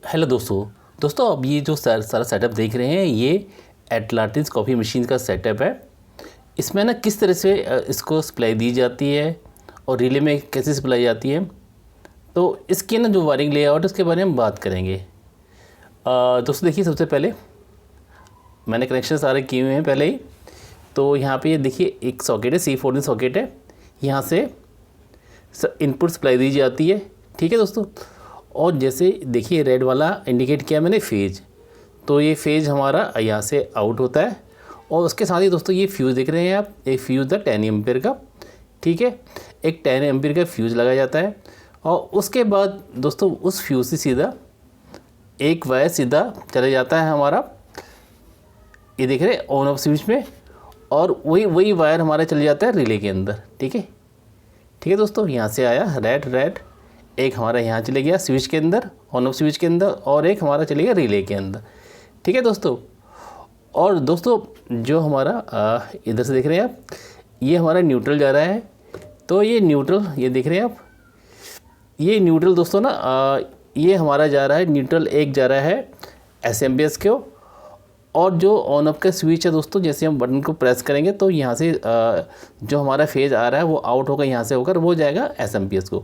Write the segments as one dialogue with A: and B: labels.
A: Hello दोस्तों अब ये जो सारा सेटअप देख रहे हैं ये एटलांटिस कॉफ़ी मशीन का सेटअप है। इसमें ना किस तरह से इसको सप्लाई दी जाती है और रिले में कैसे सप्लाई जाती है, तो इसके ना जो वायरिंग लेआउट है उसके बारे में हम बात करेंगे। दोस्तों देखिए, सबसे पहले मैंने कनेक्शन सारे किए हुए हैं पहले ही। तो यहाँ पे ये देखिए एक सॉकेट है, C14 सॉकेट है, यहाँ से इनपुट सप्लाई दी जाती है। ठीक है दोस्तों, और जैसे देखिए रेड वाला इंडिकेट किया मैंने फेज, तो ये फेज हमारा यहाँ से आउट होता है। और उसके साथ ही दोस्तों ये फ्यूज़ देख रहे हैं आप, एक फ्यूज़ था 10 एम्पीयर का। ठीक है, एक 10 एम्पीयर का फ्यूज़ लगाया जाता है और उसके बाद दोस्तों उस फ्यूज़ से सीधा एक वायर सीधा चला जाता है हमारा, ये देख रहे हैं ऑन ऑफ स्विच में, और वही वायर हमारा चले जाता है रिले के अंदर। ठीक है दोस्तों, यहाँ से आया रेड, एक हमारा यहाँ चले गया स्विच के अंदर, ऑन ऑफ स्विच के अंदर, और एक हमारा चले गया रिले के अंदर। ठीक है दोस्तों, और दोस्तों जो हमारा इधर से देख रहे हैं आप, ये हमारा न्यूट्रल जा रहा है। तो ये न्यूट्रल, ये देख रहे हैं आप, ये न्यूट्रल दोस्तों ना ये हमारा जा रहा है, न्यूट्रल एक जा रहा है SMPS को। और जो ऑन ऑफ का स्विच है दोस्तों, जैसे हम बटन को प्रेस करेंगे तो यहाँ से जो हमारा फेज आ रहा है वो आउट होकर यहाँ से होकर वो जाएगा SMPS को।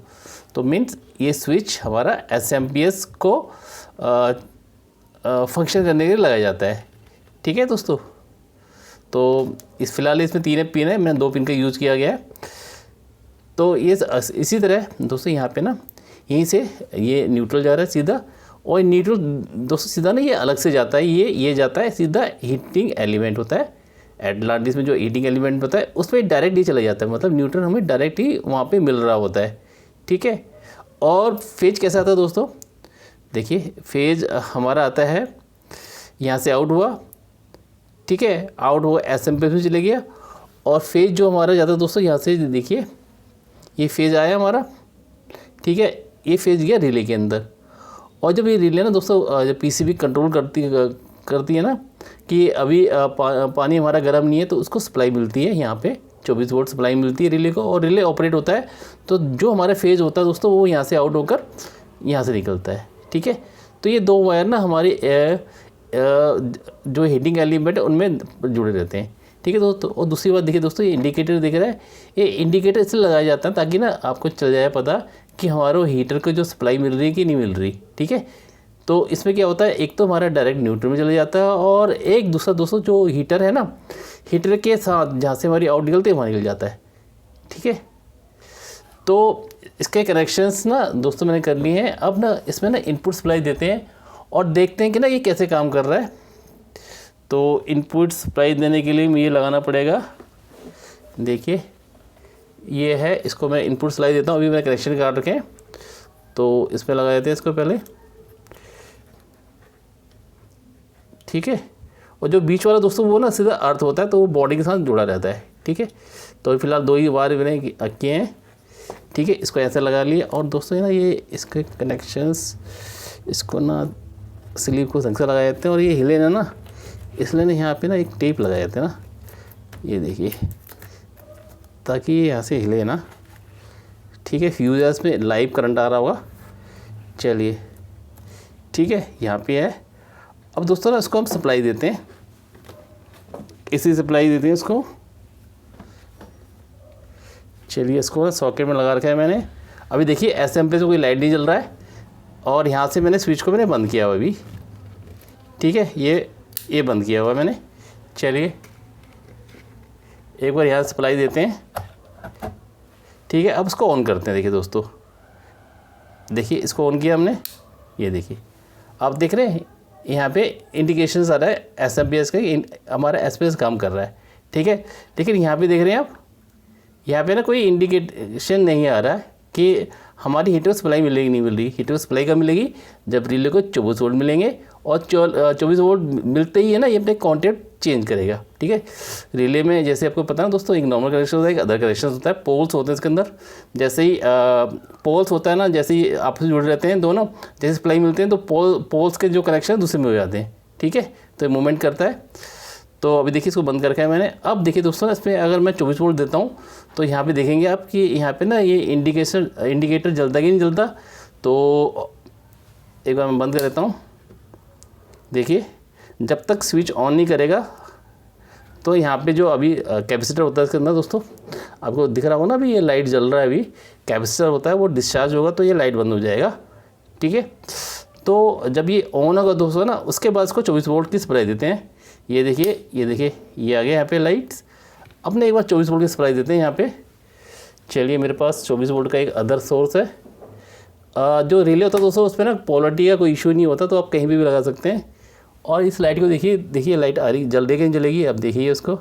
A: तो मीन्स ये स्विच हमारा SMPS को फंक्शन करने के लिए लगाया जाता है। ठीक है दोस्तों, तो फ़िलहाल इसमें 3 पिन है, मैंने 2 पिन का यूज़ किया गया है। तो ये इसी तरह दोस्तों यहाँ पे ना यहीं से ये न्यूट्रल जा रहा है सीधा, और न्यूट्रल दोस्तों सीधा ना ये अलग से जाता है, ये जाता है सीधा हीटिंग एलिमेंट होता है एटलांटिस में, जो हीटिंग एलिमेंट होता है उसमें डायरेक्ट ही चला जाता है, मतलब न्यूट्रल हमें डायरेक्ट ही वहाँ पे मिल रहा होता है। ठीक है, और फेज कैसा आता है दोस्तों, देखिए फेज हमारा आता है यहाँ से आउट हुआ। ठीक है, आउट हुआ SMPS में चले गया, और फेज जो हमारा जाता है दोस्तों यहाँ से देखिए ये फेज आया हमारा। ठीक है, ये फेज गया रिले के अंदर, और जब ये रिले ना दोस्तों जब PCB कंट्रोल करती है ना कि अभी पानी हमारा गर्म नहीं है, तो उसको सप्लाई मिलती है यहाँ पे 24 वोल्ट सप्लाई मिलती है रिले को, और रिले ऑपरेट होता है। तो जो हमारा फेज होता है दोस्तों वो यहाँ से आउट होकर यहाँ से निकलता है। ठीक है, तो ये 2 वायर ना हमारी जो हीटिंग एलिमेंट है उनमें जुड़े रहते हैं। ठीक है दोस्तों, और दूसरी बात देखिए दोस्तों, ये इंडिकेटर दिख रहा है, ये इंडिकेटर इसलिए लगाया जाता है ताकि ना आपको चल जाए पता कि हमारे हीटर को जो सप्लाई मिल रही है कि नहीं मिल रही। ठीक है, तो इसमें क्या होता है, एक तो हमारा डायरेक्ट न्यूट्रल में चला जाता है, और एक दूसरा दोस्तों जो हीटर है ना, हीटर के साथ जहाँ से हमारी आउट निकलती है वहाँ निकल जाता है। ठीक है, तो इसके कनेक्शंस ना दोस्तों मैंने कर लिए हैं। अब ना इसमें ना इनपुट सप्लाई देते हैं और देखते हैं कि ना ये कैसे काम कर रहा है। तो इनपुट सप्लाई देने के लिए मुझे लगाना पड़ेगा, देखिए ये है, इसको मैं इनपुट सप्लाई देता हूँ। अभी मैंने कनेक्शन काट रखे हैं, तो इसमें लगा देते हैं इसको पहले। ठीक है, और जो बीच वाला दोस्तों वो ना सीधा अर्थ होता है, तो वो बॉडी के साथ जुड़ा रहता है। ठीक है, तो फिलहाल 2 ही वायर मैंने किए हैं। ठीक है, इसको ऐसे लगा लिया, और दोस्तों ना ये इसके कनेक्शंस, इसको ना स्लीव को ढंग से लगा देते हैं, और ये हिले ना इसलिए ना यहाँ पे ना एक टेप लगा देते हैं ना, ये देखिए, ताकि ये यहाँ से हिले ना। ठीक है, फ्यूज़ में लाइव करंट आ रहा होगा। चलिए ठीक है, यहाँ पे है। अब दोस्तों ना इसको हम सप्लाई देते हैं, इसी सप्लाई देते हैं इसको। चलिए, इसको ना सॉकेट में लगा रखा है मैंने। अभी देखिए SMPS से कोई लाइट नहीं जल रहा है, और यहाँ से मैंने स्विच को मैंने बंद किया हुआ अभी। ठीक है, ये बंद किया हुआ मैंने। चलिए एक बार यहाँ सप्लाई देते हैं। ठीक है, अब इसको ऑन करते हैं। देखिए दोस्तों, देखिए इसको ऑन किया हमने, ये देखिए आप देख रहे हैं यहाँ पे इंडिकेशंस आ रहा है SMPS का, हमारा SMPS काम कर रहा है। ठीक है, लेकिन यहाँ पे देख रहे हैं आप, यहाँ पे ना कोई इंडिकेशन नहीं आ रहा है कि हमारी हीटर सप्लाई मिलेगी नहीं मिल रही। हीटर सप्लाई कब मिलेगी, जब रिले को 24 वोल्ट मिलेंगे, और 24 वोल्ट मिलते ही है ना ये अपने कॉन्टेक्ट चेंज करेगा। ठीक है, रिले में जैसे आपको पता है दोस्तों, एक नॉर्मल कनेक्शन होता है, एक अदर कनेक्शन होता है, पोल्स होते हैं इसके अंदर। जैसे ही पोल्स होता है ना, जैसे ही आपस में जुड़े रहते हैं दोनों, जैसे सप्लाई मिलते हैं तो पोल्स के जो कनेक्शन दूसरे में हो जाते हैं। ठीक है, तो ये मूवमेंट करता है। तो अभी देखिए इसको बंद करके है मैंने। अब देखिए दोस्तों, इसमें अगर मैं 24 वोल्ट देता हूँ तो यहाँ पे देखेंगे आप कि यहाँ पे ना ये इंडिकेटर जलता कि नहीं जलता। तो एक बार मैं बंद कर देता हूँ। देखिए जब तक स्विच ऑन नहीं करेगा तो यहाँ पे जो अभी कैपेसिटर होता है इसके अंदर दोस्तों, आपको दिख रहा होगा ना अभी ये लाइट जल रहा है, अभी कैपेसिटर होता है वो डिस्चार्ज होगा तो ये लाइट बंद हो जाएगा। ठीक है, तो जब ये ऑन होगा दोस्तों ना, उसके बाद इसको 24 वोल्ट की सप्लाई देते हैं। ये देखिए ये आ गया यहाँ पे लाइट्स। अपने एक बार 24 वोल्ट की सप्लाई देते हैं यहाँ पे। चलिए मेरे पास 24 वोल्ट का एक अदर सोर्स है। जो रिले होता है दोस्तों उस पर ना पोलरिटी का कोई इशू नहीं होता, तो आप कहीं भी लगा सकते हैं। और इस लाइट को देखिए लाइट आ रही, जल देगी नहीं जलेगी, अब देखिए उसको।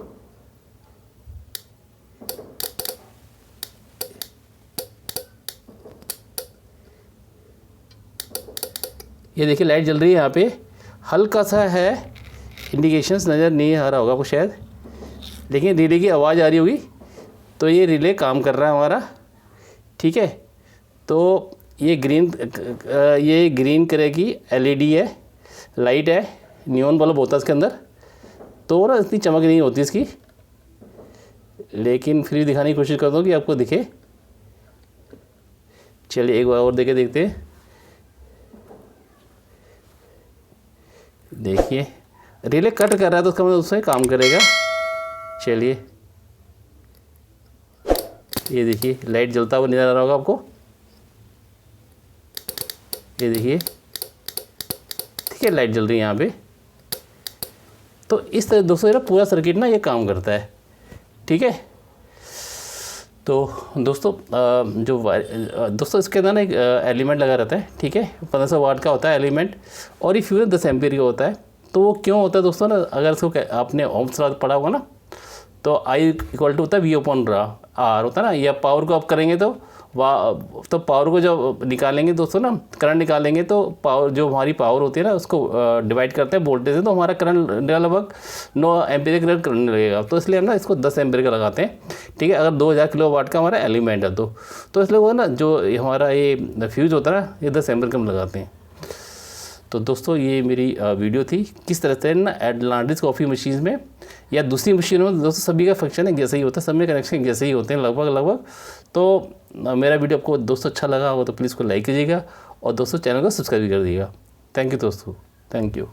A: ये देखिए लाइट जल रही है यहाँ पे। हल्का सा है इंडिकेशंस नज़र नहीं आ रहा होगा आपको शायद, लेकिन रिले की आवाज़ आ रही होगी, तो ये रिले काम कर रहा है हमारा। ठीक है, तो ये ग्रीन कलर की एलईडी है, लाइट है, नियॉन बल्ब होता है इसके अंदर, तो ना इतनी चमक नहीं होती इसकी, लेकिन फिर भी दिखाने की कोशिश करता हूँ कि आपको दिखे। चलिए एक बार और देखते हैं। देखिए रिले कट कर रहा है तो उसका मतलब उससे काम करेगा। चलिए ये देखिए लाइट जलता हुआ नज़र आ रहा होगा आपको, ये देखिए। ठीक है, लाइट जल रही है यहाँ पे। तो इस तरह दोस्तों पूरा सर्किट ना ये काम करता है। ठीक है, तो दोस्तों दोस्तों इसके अंदर ना एक एलिमेंट लगा रहता है। ठीक है, 1500 वाट का होता है एलिमेंट, और ये फ्यूज़ 10 एम्पीयर का होता है। तो वो क्यों होता है दोस्तों ना, अगर इसको आपने ओम्स लॉ पढ़ा होगा ना, तो I इक्वल टू होता है V/R होता है ना। या पावर को आप करेंगे तो पावर को जब निकालेंगे दोस्तों ना, करंट निकालेंगे, तो पावर जो हमारी पावर होती है ना उसको डिवाइड करते हैं वोल्टेज से, तो हमारा करंट लगभग 9 एम्पीयर का करंट लगेगा। तो इसलिए हम ना इसको 10 एम्पीयर का लगाते हैं। ठीक है, अगर 2000 किलो वाट का हमारा एलिमेंट है तो इसलिए वो ना जो हमारा ये फ्यूज़ होता है ना, ये 10 एम्पीयर का हम लगाते हैं। तो दोस्तों ये मेरी वीडियो थी किस तरह से ना एटलांटिस कॉफ़ी मशीन में या दूसरी मशीनों में दोस्तों सभी का फंक्शन है जैसे ही होता है, सब में कनेक्शन जैसे ही होते हैं लगभग। तो मेरा वीडियो आपको दोस्तों अच्छा लगा हो तो प्लीज़ को लाइक कीजिएगा, और दोस्तों चैनल को सब्सक्राइब कर दीजिएगा। थैंक यू दोस्तों, थैंक यू।